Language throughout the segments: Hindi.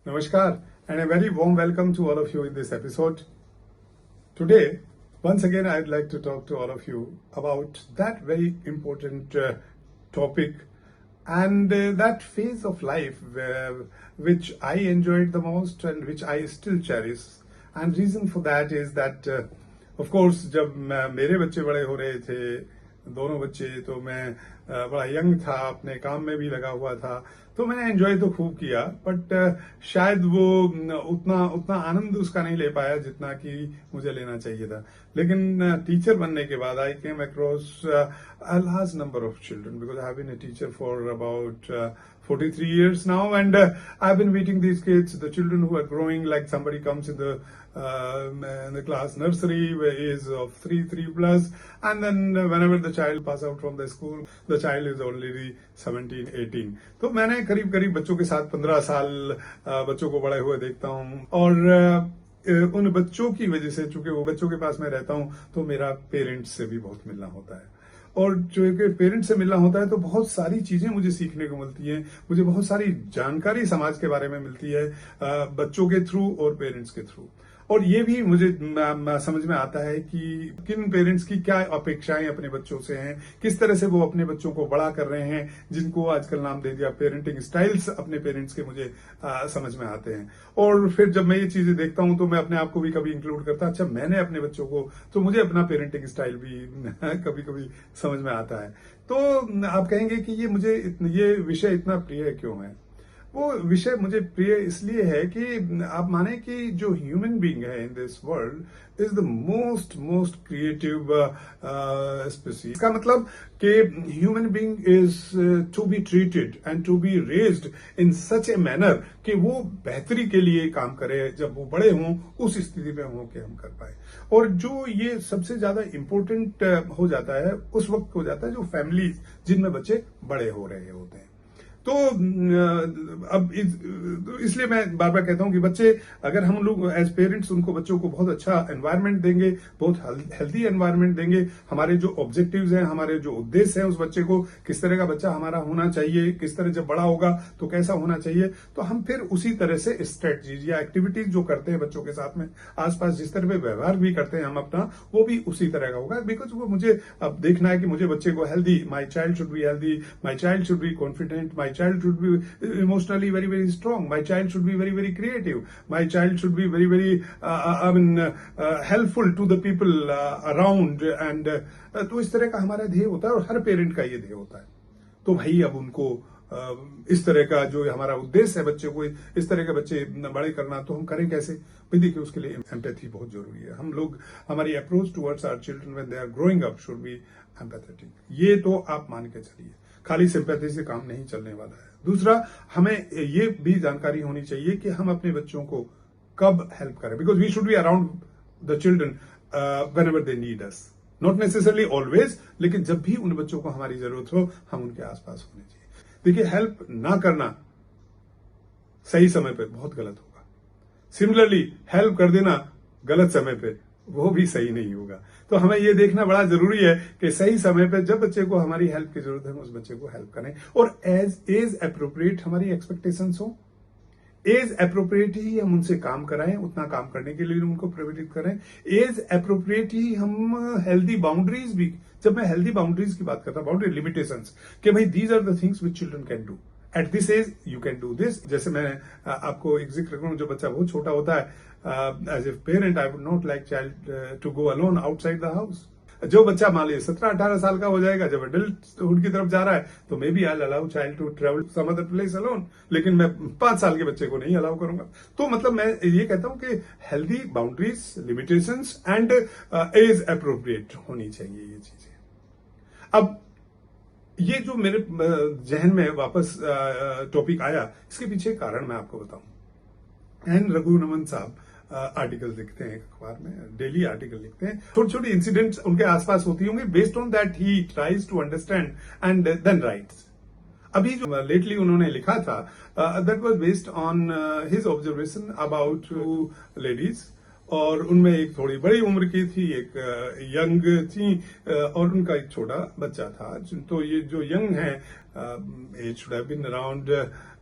Namaskar and a very warm welcome to all of you in this episode. Today, once again, I'd like to talk to all of you about that very important topic and that phase of life which I enjoyed the most and which I still cherish. And reason for that is that, of course, जब मेरे बच्चे बड़े हो रहे थे, दोनों बच्चे, तो मैं बड़ा यंग था, अपने काम में भी लगा हुआ था, तो मैंने एंजॉय तो खूब किया, बट शायद वो उतना आनंद उसका नहीं ले पाया जितना कि मुझे लेना चाहिए था. लेकिन टीचर बनने के बाद I came across a large number of children because I have been a teacher for about 43 years now, and I've been meeting these kids, the children who are growing, like somebody comes in the class nursery is of 3 plus, and then whenever the child pass out from the school, the child is already 17 18. तो मैंने करीब करीब बच्चों के साथ 15 साल बच्चों को बड़े हुए देखता हूँ, और उन बच्चों की वजह से, चूंकि वो बच्चों के पास मैं रहता हूँ, तो मेरा पेरेंट्स से भी बहुत मिलना होता है, और जो कि पेरेंट्स से मिलना होता है तो बहुत सारी चीजें मुझे सीखने को मिलती हैं, मुझे बहुत सारी जानकारी समाज के बारे में मिलती है, बच्चों के थ्रू और पेरेंट्स के थ्रू. और ये भी मुझे समझ में आता है कि किन पेरेंट्स की क्या अपेक्षाएं अपने बच्चों से हैं, किस तरह से वो अपने बच्चों को बड़ा कर रहे हैं, जिनको आजकल नाम दे दिया पेरेंटिंग स्टाइल्स अपने पेरेंट्स के, मुझे समझ में आते हैं. और फिर जब मैं ये चीजें देखता हूं तो मैं अपने आप को भी कभी इंक्लूड करता, अच्छा मैंने अपने बच्चों को, तो मुझे अपना पेरेंटिंग स्टाइल भी कभी कभी समझ में आता है. तो आप कहेंगे कि ये विषय इतना प्रिय क्यों है. वो विषय मुझे प्रिय इसलिए है कि आप माने कि जो ह्यूमन बीइंग है in this world is the most creative species. इसका मतलब कि human being is to be treated and to be raised in such a manner कि वो बेहतरी के लिए काम करे, जब वो बड़े हों उस स्थिति में हों कि हम कर पाए. और जो ये सबसे ज्यादा इंपॉर्टेंट हो जाता है उस वक्त हो जाता है जो फैमिलीज जिनमें बच्चे बड़े हो रहे होते हैं. तो अब इसलिए मैं बार बार कहता हूं कि बच्चे, अगर हम लोग एज पेरेंट्स उनको, बच्चों को बहुत अच्छा एनवायरनमेंट देंगे, बहुत हेल्दी एनवायरनमेंट देंगे, हमारे जो ऑब्जेक्टिव्स हैं, हमारे जो उद्देश्य हैं, उस बच्चे को किस तरह का बच्चा हमारा होना चाहिए, किस तरह जब बड़ा होगा तो कैसा होना चाहिए, तो हम फिर उसी तरह से स्ट्रेटजीज या एक्टिविटीज जो करते हैं बच्चों के साथ में, आसपास जिस तरह से व्यवहार भी करते हैं हम अपना, वो भी उसी तरह का होगा. बिकॉज वो मुझे अब देखना है कि मुझे बच्चे को healthy, my child should be healthy, my child should be confident, my child should be emotionally very strong, my child should be very creative, my child should be very helpful to the people around, and तो इस तरह का हमारा ध्येय होता है और हर पेरेंट का ये ध्येय होता है. तो भाई अब उनको इस तरह का जो हमारा उद्देश्य है बच्चे को इस तरह के बच्चे बड़े करना, तो हम करें कैसे. भाई देखिए, उसके लिए एम्पैथी बहुत जरूरी है. हम लोग, हमारी approach towards our children when they are growing up should be empathetic. ये तो आप मान के चलिए, खाली सिंपैथी से काम नहीं चलने वाला है. दूसरा, हमें ये भी जानकारी होनी चाहिए कि हम अपने बच्चों को कब हेल्प करें, because we should be around the children whenever they need us, not necessarily always, लेकिन जब भी उन बच्चों को हमारी जरूरत हो हम उनके आसपास होने चाहिए. देखिए, हेल्प ना करना सही समय पे बहुत गलत होगा. सिमिलरली हेल्प कर देना गलत समय पे वो भी सही नहीं होगा. तो हमें ये देखना बड़ा जरूरी है कि सही समय पे जब बच्चे को हमारी हेल्प की जरूरत है उस बच्चे को हेल्प करें, और एज अप्रोप्रिएट हमारी एक्सपेक्टेशंस हो, एज अप्रोप्रिएट ही हम उनसे काम कराएं, उतना काम करने के लिए उनको प्रेरित करें. एज अप्रोप्रिएट ही हम हेल्दी बाउंड्रीज भी, जब मैं हेल्दी बाउंड्रीज की बात करता हूं, बाउंड्री लिमिटेशंस, कि भाई these are the things which children can do at this age, you can do this. जैसे मैं आपको एक जिक्र करूं, जो बच्चा बहुत छोटा होता है, as a parent I would not like child to go alone outside the house. जो बच्चा मान लीजिए 17-18 साल का हो जाएगा, जब एडल्टहुड की तरफ जा रहा है, तो maybe I allow child to travel some other place alone, लेकिन मैं 5 साल के बच्चे को नहीं अलाउ करूंगा. तो मतलब मैं ये कहता हूं कि healthy boundaries, limitations and age appropriate होनी चाहिए ये चीजें. अब ये जो मेरे जहन में वापस टॉपिक आया, इसके पीछे कारण मैं आपको बताऊं. एन रघुनंदन साहब आर्टिकल लिखते हैं, एक अखबार में डेली आर्टिकल लिखते हैं, छोटे छोटे इंसिडेंट्स उनके आसपास होती होंगी, based on that he tries to understand and then writes. अभी जो लेटली उन्होंने लिखा था, that was based on his observation about 2 ladies, और उनमें एक थोड़ी बड़ी उम्र की थी, एक यंग थी, और उनका एक छोटा बच्चा था. तो ये जो यंग है, age should have been around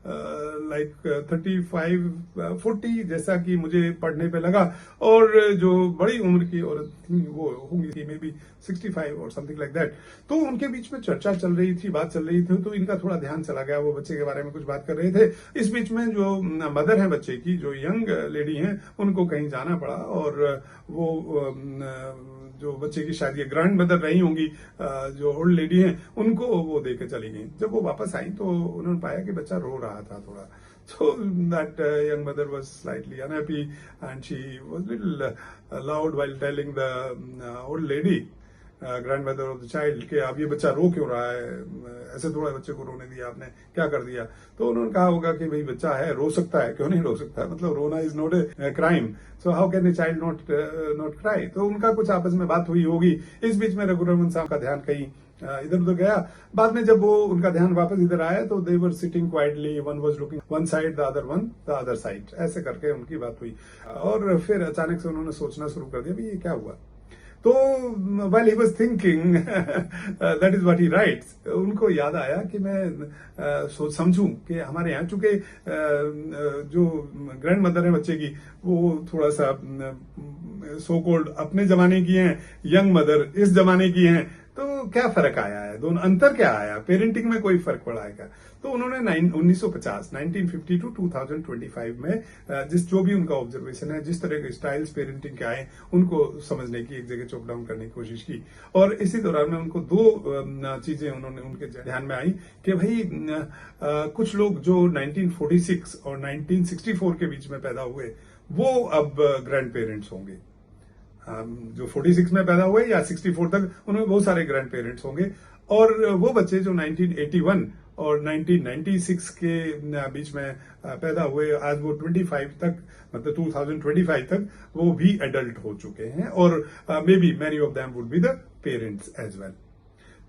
like 35-40 जैसा कि मुझे पढ़ने पे लगा। और जो बड़ी उम्र की औरत थी वो होंगी मे बी 65 और समथिंग लाइक दैट। तो उनके बीच में चर्चा चल रही थी, बात चल रही थी, तो इनका थोड़ा ध्यान चला गया, वो बच्चे के बारे में कुछ बात कर रहे थे। इस बीच में जो मदर है बच्चे की, जो यंग लेडी हैं, उनको कहीं जाना पड़ा और वो जो बच्चे की शायद ये ग्रैंड मदर रही होंगी, जो ओल्ड लेडी हैं, उनको वो देके चली गई। जब वो वापस आई तो उन्होंने पाया कि बच्चा रो रहा था थोड़ा। So that young mother was slightly unhappy and she was little loud while telling the old lady, grandmother of the child, कि अब ये बच्चा रो क्यों रहा है, ऐसे थोड़ा बच्चे को रोने दिया आपने, क्या कर दिया। तो उन्होंने कहा होगा कि भाई बच्चा है, रो सकता है, क्यों नहीं रो सकता है, मतलब रोना is not a crime, so how can a child not cry. तो उनका कुछ आपस में बात हुई होगी। इस बीच में रघुरमन साहब का ध्यान कहीं इधर उधर गया। बाद में जब वो उनका ध्यान वापस इधर आया तो they were sitting quietly, one was looking one side, the other side, ऐसे करके उनकी बात हुई। और फिर अचानक से उन्होंने सोचना शुरू कर दिया, भाई ये क्या हुआ। तो while he was thinking that is what he writes, उनको याद आया कि मैं सोच समझूं कि हमारे यहाँ चूंकि जो ग्रैंड मदर है बच्चे की, वो थोड़ा सा सो कॉल्ड अपने जमाने की हैं, यंग मदर इस जमाने की हैं, तो क्या फर्क आया है, दोनों अंतर क्या आया, पेरेंटिंग में कोई फर्क पड़ा है क्या। तो उन्होंने 1950 टू 2025 में जो भी उनका ऑब्जर्वेशन है, जिस तरह के स्टाइल्स पेरेंटिंग के आए, उनको समझने की, एक जगह चॉप डाउन करने की कोशिश की। और इसी दौरान में उनको दो चीजें उनके ध्यान में आई कि भाई कुछ लोग जो 1946 और 1964 के बीच में पैदा हुए, वो अब ग्रैंड पेरेंट्स होंगे। जो 46 में पैदा हुए या 64 तक, उनमें बहुत सारे ग्रैंड पेरेंट्स होंगे। और वो बच्चे जो 1981 और 1996 के बीच में पैदा हुए, आज वो 25 तक, मतलब 2025 तक वो भी एडल्ट हो चुके हैं, और maybe many of them would be the parents as well.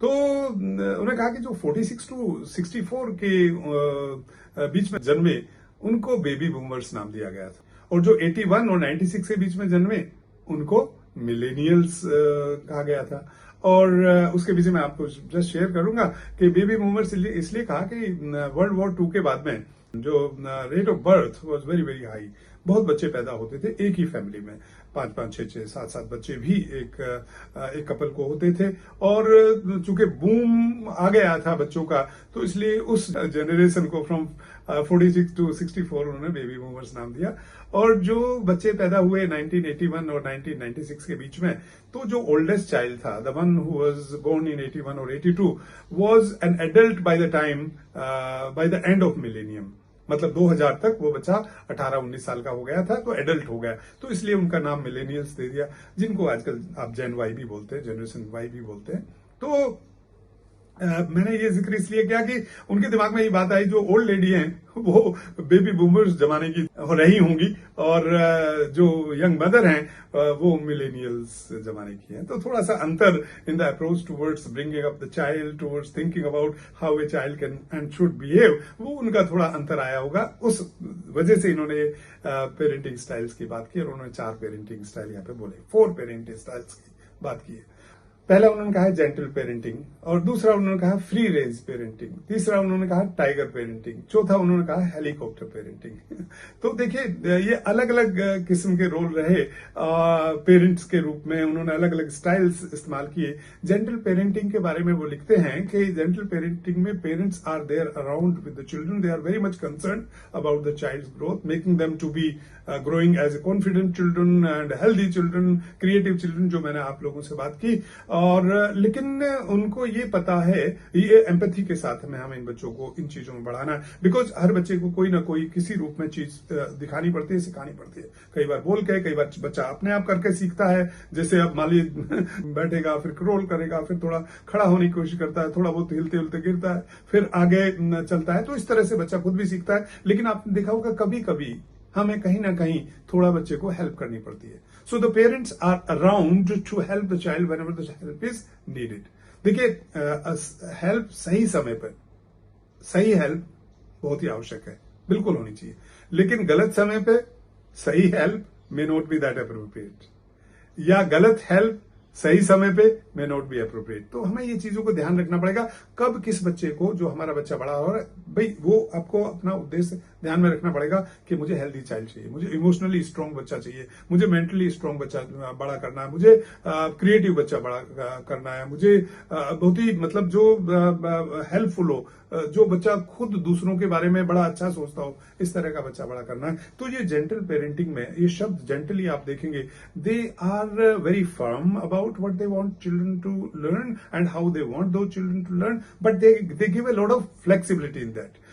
तो उन्होंने कहा कि जो 46 टू 64 के बीच में जन्मे, उनको बेबी बूमर्स नाम दिया गया था, और जो 81 और 96 के बीच में जन्मे, उनको मिलेनियल्स कहा गया था। और उसके पीछे मैं आपको जस्ट शेयर करूंगा कि बेबी बूमर्स इसलिए कहा कि वर्ल्ड वॉर 2 के बाद में जो rate of birth was very very high, बहुत बच्चे पैदा होते थे एक ही फैमिली में, 5-5, 6-6, 7-7 बच्चे भी एक कपल को होते थे। और चूंकि बूम आ गया था बच्चों का, तो इसलिए उस जनरेशन को फ्रॉम 46 टू 64 उन्होंने बेबी बूमर्स नाम दिया। और जो बच्चे पैदा हुए 1981 और 1996 के बीच में, तो जो ओल्डेस्ट चाइल्ड था, the one who was born in 81 और 82, was an adult by the end of millennium, मतलब 2000 तक वो बच्चा 18-19 साल का हो गया था, तो एडल्ट हो गया। तो इसलिए उनका नाम मिलेनियल्स दे दिया, जिनको आजकल आप जेन वाई भी बोलते हैं, जनरेशन वाई भी बोलते हैं। तो मैंने ये जिक्र इसलिए किया कि उनके दिमाग में ये बात आई, जो ओल्ड लेडी हैं वो बेबी बूमर्स जमाने की रही होंगी, और जो यंग मदर हैं वो मिलेनियल्स जमाने की हैं। तो थोड़ा सा अंतर in the approach towards bringing up the child, towards thinking about how a child can and should behave, वो उनका थोड़ा अंतर आया होगा। उस वजह से इन्होंने पेरेंटिंग स्टाइल्स की बात की, और उन्होंने 4 पेरेंटिंग स्टाइल यहाँ पे बोले, 4 पेरेंटिंग स्टाइल्स की बात की है। पहला उन्होंने कहा जेंटल पेरेंटिंग, और दूसरा उन्होंने कहा फ्री रेंज पेरेंटिंग, तीसरा उन्होंने कहा टाइगर पेरेंटिंग, चौथा उन्होंने कहा हेलीकॉप्टर पेरेंटिंग। तो देखिए ये अलग अलग किस्म के रोल रहे पेरेंट्स के रूप में, उन्होंने अलग अलग स्टाइल्स इस्तेमाल किए। जेंटल पेरेंटिंग के बारे में वो लिखते हैं कि जेंटल पेरेंटिंग में parents are there around with the children, they are very much concern about the child's growth, making them to be growing as a confident children and healthy children, creative children, जो मैंने आप लोगों से बात की। और लेकिन उनको ये पता है, ये एम्पैथी के साथ हमें इन बच्चों को इन चीजों में बढ़ाना है, बिकॉज हर बच्चे को कोई ना कोई किसी रूप में चीज दिखानी पड़ती है, सिखानी पड़ती है। कई बार बोल के, कई बार बच्चा अपने आप करके सीखता है। जैसे अब मान लीजिए बैठेगा, फिर क्रॉल करेगा, फिर थोड़ा खड़ा होने की कोशिश करता है, थोड़ा बहुत हिलते हिलते गिरता है, फिर आगे चलता है। तो इस तरह से बच्चा खुद भी सीखता है। लेकिन आपने देखा होगा कभी कभी हमें कहीं ना कहीं थोड़ा बच्चे को हेल्प करनी पड़ती है। So the parents are around to help the child whenever the help is needed. देखिए हेल्प सही समय पर, सही हेल्प बहुत ही आवश्यक है, बिल्कुल होनी चाहिए। लेकिन गलत समय पे सही help may not be that appropriate, या गलत हेल्प सही समय पे मे नॉट बी अप्रोप्रिएट। तो हमें ये चीजों को ध्यान रखना पड़ेगा, कब किस बच्चे को, जो हमारा बच्चा बड़ा हो रहा है भाई, वो आपको अपना उद्देश्य ध्यान में रखना पड़ेगा कि मुझे हेल्दी चाइल्ड चाहिए, मुझे इमोशनली स्ट्रांग बच्चा चाहिए, मुझे मेंटली स्ट्रांग बच्चा बड़ा करना है, मुझे क्रिएटिव बच्चा बड़ा करना है, मुझे बहुत ही मतलब जो हेल्पफुल हो, जो बच्चा खुद दूसरों के बारे में बड़ा अच्छा सोचता हो, इस तरह का बच्चा बड़ा करना है। तो ये जेंटल पेरेंटिंग में ये शब्द जेंटली आप देखेंगे, they are very firm about what they want children to learn and how they want though children to learn, but they give a lot of flexibility in that.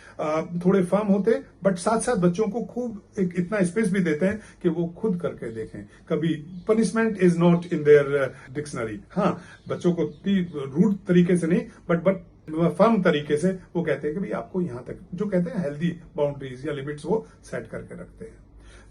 थोड़े फर्म होते, बट साथ साथ बच्चों को खूब इतना स्पेस भी देते हैं कि वो खुद करके देखें। कभी punishment is not in their dictionary. हाँ, बच्चों को रूड तरीके से नहीं, बट फर्म तरीके से वो कहते हैं कि भाई आपको यहां तक, जो कहते हैं हेल्दी बाउंड्रीज या लिमिट्स, वो सेट करके रखते हैं।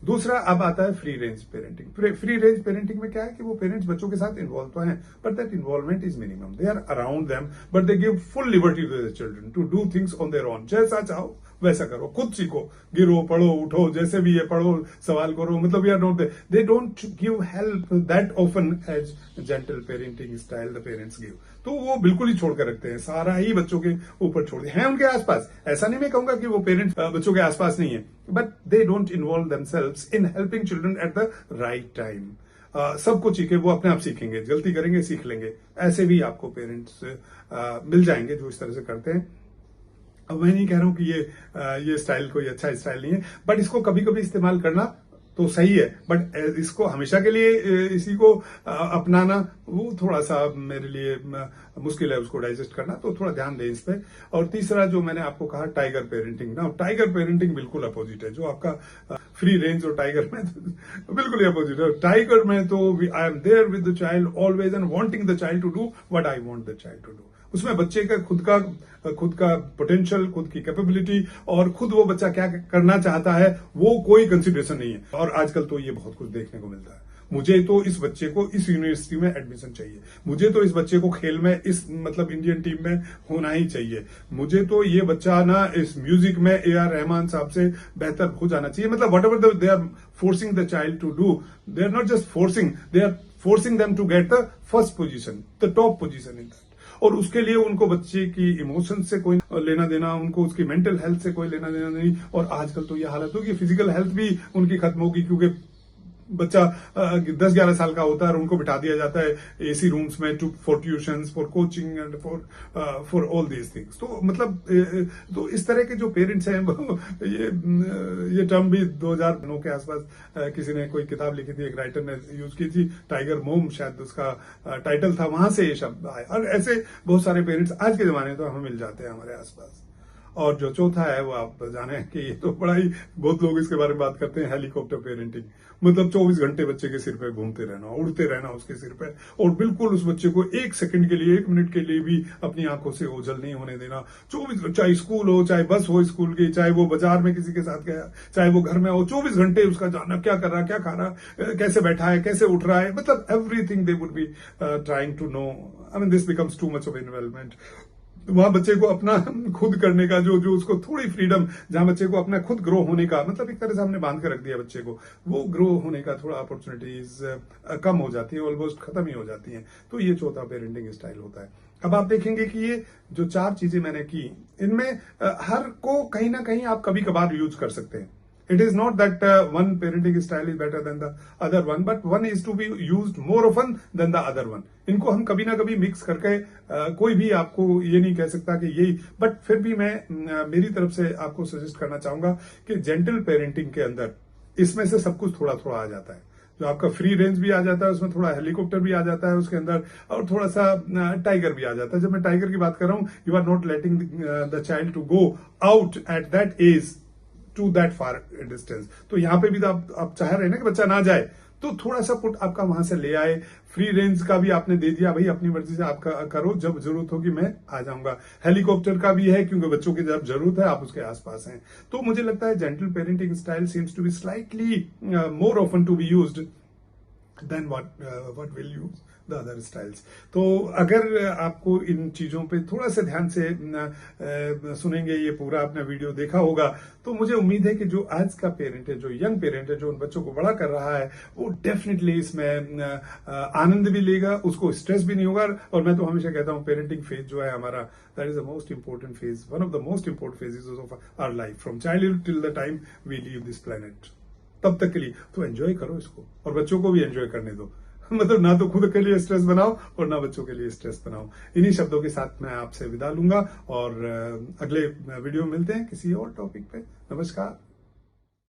दूसरा अब आता है free range parenting. Free range parenting में क्या है कि वो पेरेंट्स बच्चों के साथ इन्वॉल्व तो हैं, but that involvement is minimum. They are around them, but they give full liberty to the children to do things on their own. जैसा चाहो वैसा करो, खुद सीखो, गिरो, पढ़ो, उठो, जैसे भी है पढ़ो, सवाल करो, मतलब we are not they don't give help that often as gentle parenting style the parents give. तो वो बिल्कुल ही छोड़ कर रखते हैं, सारा ही बच्चों के ऊपर छोड़ दिया है, उनके आसपास। ऐसा नहीं मैं कहूंगा कि वो पेरेंट्स बच्चों के आसपास नहीं है, but they don't involve themselves in helping children at the right time. सब कुछ सीखे, वो अपने आप सीखेंगे, गलती करेंगे, सीख लेंगे। ऐसे भी आपको पेरेंट्स मिल जाएंगे जो इस तरह से करते हैं। अब मैं नहीं कह रहा हूं कि ये स्टाइल कोई अच्छा स्टाइल नहीं है, बट इसको कभी कभी इस्तेमाल करना तो सही है, बट इसको हमेशा के लिए इसी को अपनाना वो थोड़ा सा मेरे लिए मुश्किल है, उसको डाइजेस्ट करना। तो थोड़ा ध्यान दें इस पे। और तीसरा जो मैंने आपको कहा, टाइगर पेरेंटिंग ना, टाइगर पेरेंटिंग बिल्कुल अपोजिट है। जो आपका फ्री रेंज और टाइगर में तो बिल्कुल ही अपोजिट है। टाइगर में तो I am there with the child always and wanting the child to do what I want the child to do. उसमें बच्चे का खुद का पोटेंशियल, खुद की कैपेबिलिटी और खुद वो बच्चा क्या करना चाहता है, वो कोई कंसिडरेशन नहीं है। और आजकल तो ये बहुत कुछ देखने को मिलता है। मुझे तो इस बच्चे को इस यूनिवर्सिटी में एडमिशन चाहिए, मुझे तो इस बच्चे को खेल में इस मतलब इंडियन टीम में होना ही चाहिए, मुझे तो ये बच्चा ना इस म्यूजिक में AR रहमान साहब से बेहतर हो जाना चाहिए। मतलब whatever they are forcing the child to do, they are not just forcing, they are forcing them to get the first position, the top position in that. और उसके लिए उनको बच्चे की इमोशन से कोई लेना देना, उनको उसकी मेंटल हेल्थ से कोई लेना देना नहीं। और आजकल तो ये हालत होगी, फिजिकल हेल्थ भी उनकी खत्म होगी, क्योंकि बच्चा 10-11 साल का होता है और उनको बिठा दिया जाता है AC रूम्स में for tuitions, for coaching and for all these things. तो मतलब तो इस तरह के जो पेरेंट्स हैं, ये टर्म भी 2009 के आसपास किसी ने कोई किताब लिखी थी, एक राइटर ने यूज की थी, टाइगर मोम शायद उसका टाइटल था, वहां से ये शब्द आए। और ऐसे बहुत सारे पेरेंट्स आज के जमाने में तो हमें मिल जाते हैं हमारे आसपास। और जो चौथा है वो आप जाने कि ये तो बड़ा ही, बहुत लोग इसके बारे में बात करते हैं, हेलीकॉप्टर पेरेंटिंग। मतलब 24 घंटे बच्चे के सिर पे घूमते रहना, उड़ते रहना उसके सिर पे, और बिल्कुल उस बच्चे को 1 सेकंड के लिए, 1 मिनट के लिए भी अपनी आंखों से ओझल नहीं होने देना। 24, चाहे स्कूल हो, चाहे बस हो स्कूल की, चाहे वो बाजार में किसी के साथ गया, चाहे वो घर में हो, 24 घंटे उसका जानना, क्या कर रहा, क्या खा रहा, कैसे बैठा है, कैसे उठ रहा है, मतलब everything they would be trying to know. I mean this becomes too much of involvement. वहां बच्चे को अपना खुद करने का जो उसको थोड़ी फ्रीडम, जहां बच्चे को अपना खुद ग्रो होने का, मतलब एक तरह से हमने बांध के रख दिया बच्चे को, वो ग्रो होने का थोड़ा अपॉर्चुनिटीज कम हो जाती है, ऑलमोस्ट खत्म ही हो जाती हैं। तो ये चौथा पेरेंटिंग स्टाइल होता है। अब आप देखेंगे कि ये जो 4 चीजें मैंने की, इनमें हर को कहीं ना कहीं आप कभी कभार यूज कर सकते हैं। It is not that one parenting style is better than the other one, but one is to be used more often than the other one. इनको हम कभी ना कभी मिक्स करके कोई भी आपको ये नहीं कह सकता कि यही, बट फिर भी मैं मेरी तरफ से आपको सजेस्ट करना चाहूंगा कि जेंटल पेरेंटिंग के अंदर इसमें से सब कुछ थोड़ा थोड़ा आ जाता है। जो आपका फ्री रेंज भी आ जाता है, उसमें थोड़ा हेलीकॉप्टर भी आ जाता है उसके अंदर, और थोड़ा सा टाइगर भी आ जाता है। जब मैं टाइगर की बात कर रहा हूं, you are not letting the child to go out at that age to that far distance. तो यहां पे भी तो आप चाह रहे हैं ना कि बच्चा ना जाए, तो थोड़ा सा पुट आपका वहां से ले आए। फ्री रेंज का भी आपने दे दिया, भाई अपनी मर्जी से आपका करो, जब जरूरत होगी मैं आ जाऊंगा। हेलीकॉप्टर का भी है, क्योंकि बच्चों की जब जरूरत है आप उसके आसपास हैं। तो मुझे लगता है gentle parenting style seems to be slightly more often to be used than what will use the other styles. तो अगर आपको इन चीजों पे थोड़ा सा ध्यान से सुनेंगे, ये पूरा आपने वीडियो देखा होगा, तो मुझे उम्मीद है कि जो आज का पेरेंट है, जो यंग पेरेंट है, जो उन बच्चों को बड़ा कर रहा है, वो डेफिनेटली इसमें आनंद भी लेगा, उसको स्ट्रेस भी नहीं होगा। और मैं तो हमेशा कहता हूं पेरेंटिंग फेज जो है हमारा, that is the most important phase, one of the most important phases of our life, from childhood till the time we leave this planet. तब तक के लिए तो एंजॉय करो इसको, और बच्चों को भी एंजॉय करने दो। मतलब ना तो खुद के लिए स्ट्रेस बनाओ और ना बच्चों के लिए स्ट्रेस बनाओ। इन्हीं शब्दों के साथ मैं आपसे विदा लूंगा और अगले वीडियो में मिलते हैं किसी और टॉपिक पे। नमस्कार।